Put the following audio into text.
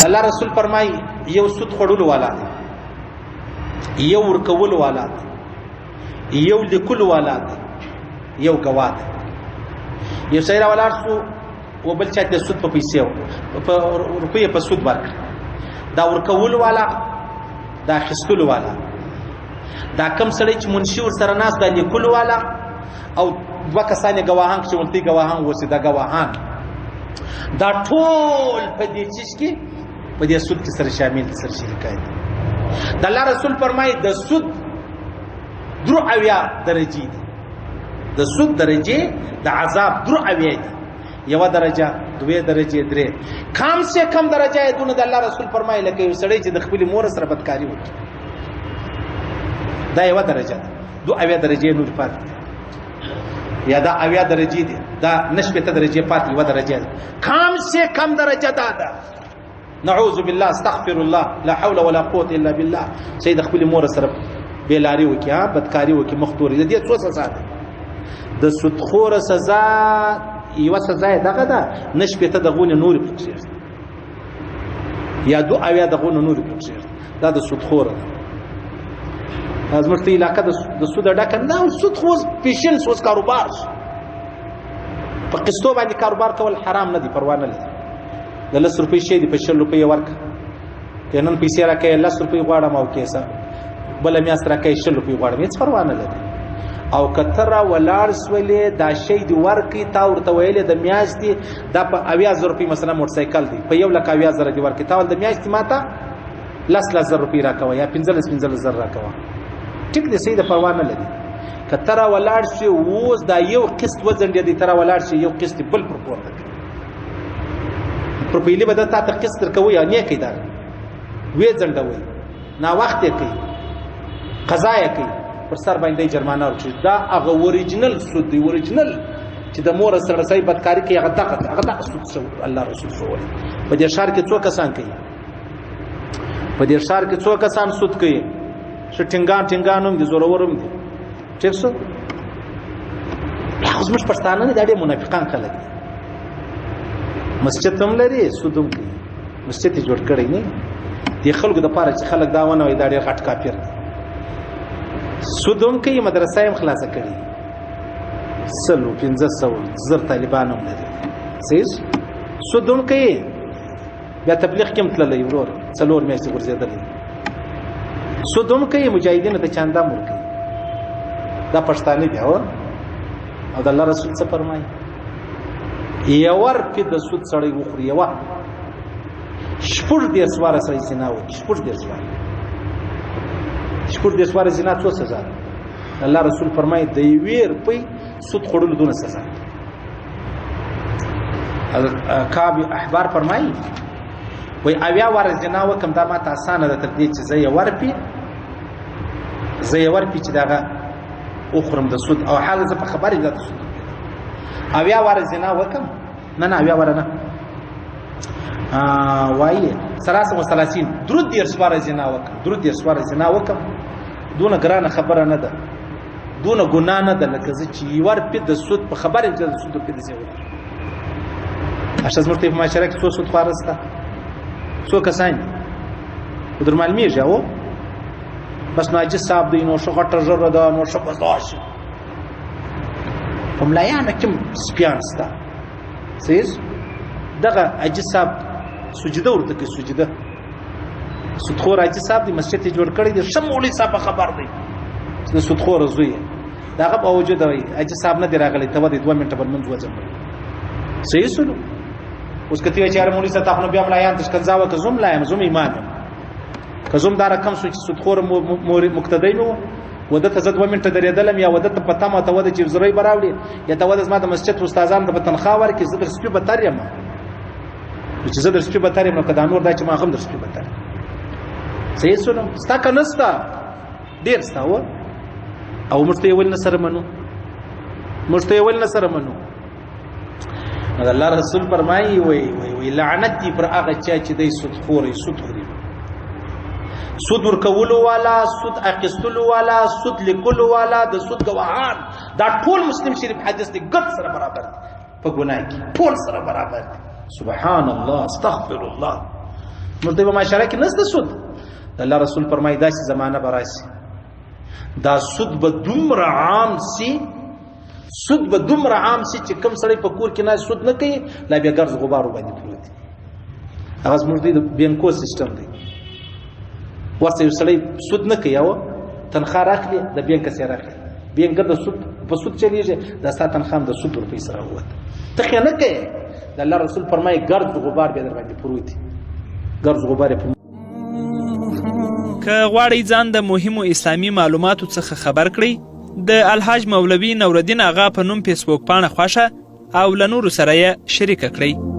الله رسول فرمای یو سود خړول والا یو ورکول والا یو لیکل والا یو گواد یو سړی ولاړ شو و بل چا د سود په پیسې په روپیه په سود ورک دا ورکول والا دا خستول والا دا کم سړی چې منشي ور سره ناس دا لیکل والا او دوه کسانه گواهان چې ولتي گواهان وسی دا گواهان دا ټول په دې چیز کې په دې سود کې سره شامل سره شریکای دي د الله رسول فرمایي د سود درو اویا درجه دي د سود درجه د عذاب درو اویا دي یو درجه دوه درجه درې کم سے کم درجه دونه د الله رسول فرمایي لکه یو سړی چې د خپل مور سره بدکاری وکړي دا یو درجه ده دو اویا درجه نور پات یا دا اویا درجه دي دا نشبته درجه پات یو درجه ده کم سے کم درجه ده نعوذ بالله استغفر الله لا حول ولا قوه الا بالله سید خپل مور سره بیلاری وکي ها بدکاری وکي مخدوري د دې څه سزا ده د سودخور سزا یو سزا دغه ده نشبته دغونه نور پکې یا دو اویا دغونه نور پکې دا د سودخور ده ازمرته علاقه د سود ډکه نه سود خو پیشن سوس کاروبار په قسطو باندې کاروبار کول حرام نه دي پروا نه لري د 10 روپۍ شي د 50 روپۍ ورک کنن پیسې راکې 10 روپۍ غواړم او کیسه بل میاس راکې 60 روپۍ غواړم هیڅ پروا نه لري او کتره ولار سولې دا شی دی ورکی تا ورته ویلې د میاس دی د 20000 روپۍ مثلا موټر سایکل دی په 1,200,000 دی ورکی تا ول د میاس دی ماته 10,000 روپۍ راکوي یا 15,000 راکوي ټیک دې سید پروا نه لري کتره ولار شي ووز دا یو قسط وزن دی تر ولار شي یو قسط بل پرپور دی پروپیلی بده تا ته قسط کوي یا نه کوي دا وې ځندوي نا وخت کوي قضا کوي پر سر باندې جرمانه ورچي دا هغه اوریجنل سود دی اوریجنل چې د مور سره سړی بدکاری کوي هغه سود شو الله رسول صلی په دې شهر کې څو کسان کوي په دې شهر کې څو کسان سود کوي ټینګانوم دي زورورم دي ټیک څه اوس مش پښتانه نه دا منافقان خلک دي مسجد هم لري سودم کوي مسجد جوړ کړی نه دي خلکو د پاره چې خلک دا ونه وي دا ډېر غټ کافر دي سودم کوي مدرسې هم خلاصه کړي سلو 1500 زر طالبان هم لري سیس سودم کوي بیا تبلیغ کوم تللی ورور څلور میاشتې ورزيدل سودم کوي مجاهدین ته چاندا مور کوي دا پښتانه دي او د الله رسول څه فرمایي یور په د سود سړی وخوري یو شپږ دې سواره سړی زنا وکړي شپږ دې سواره زنا څه سزا ده الله رسول فرمایي د ویر په سود خورلو دونه سزا کعب احبار فرمایي وای اویا ور زنا وکم دا ما ته اسانه ده تر دې چې زه یې ورپی چې داغه اخرم د سود او حال زه په خبرې ده سود اویا ور زنا وکم نه اویا ور نه وایي 33 درود دې سواره زنا وکم دونه ګرانه خبره نه ده دونه ګنا نه ده لکه چې ور په د سود په خبرې ده سود په دې ځای اشاز مرتب معاشره کې سود فارسته څو کسان درمال میږي او بس ناجي صاحب دی نو شو غټر زره ده نو شو بزاش کوم لایانه کوم سپیانستا سیس دغه اجي صاحب سجده ورته کې سجده سودخور اجي صاحب دی مسجد جوړ کړی دی شمولي صاحب خبر دی د سودخور زوی دغه په وجود دی اجي صاحب نه دی راغلی ته ودی 2 منټه بل منځ وځم صحیح سلو اوس کته چې هر مولوی ته خپل بیا ملایان تشکنځاوه که زوم لایم زوم ایمان که زوم دا رقم سو چې سودخور مقتدی نو ودته زد 2 منټه درېدلم یا ودته پته ما ته ود چې زری براوړي یا ته ود زما د مسجد استادان د تنخوا ورکې زه در سپي بتر یم چې زه در سپي بتر یم نو کدا نور دا چې ما هم در سپي بتر صحیح سونه ستا کنستا ډیر ستا و او مرته ول نصر منو الله رسول فرمایي وي لعنت دی پر هغه چې دای سود خوري سود ورکول والا سود اخیستل والا سود لیکل والا د سود گواهان دا ټول مسلم شریف حدیث دی ګډ سره برابر دي په ګناه کې ټول سره برابر دي سبحان الله استغفر الله نو دوی په معاشره کې نشته سود. الله رسول فرمایي داسې زمانه به راشي دا سود به دومره عام سي چې کوم سړی په کور کې نه سود نه کوي لا بیا ګرځ غبار باندې پروت دی. هغه زموږ د بینکو سیستم دی. ورته یو سړی سود نه کوي او تنخواه راخلي د بینک سره راخلي بینک د سود په سود چلیږي دا ستا تنخواه د سود روپۍ سره ووت ته خې نه کوي. د الله رسول فرمایي ګرځ غبار بیا در باندې پروت دی. ګرځ غبار په که غواړئ ځان د مهمو اسلامي معلوماتو څخه خبر کړئ د الحاج مولوي نورالدین اغا په نوم فیسبوک پاڼه خوښه او له نورو سره یې شریکه کړئ.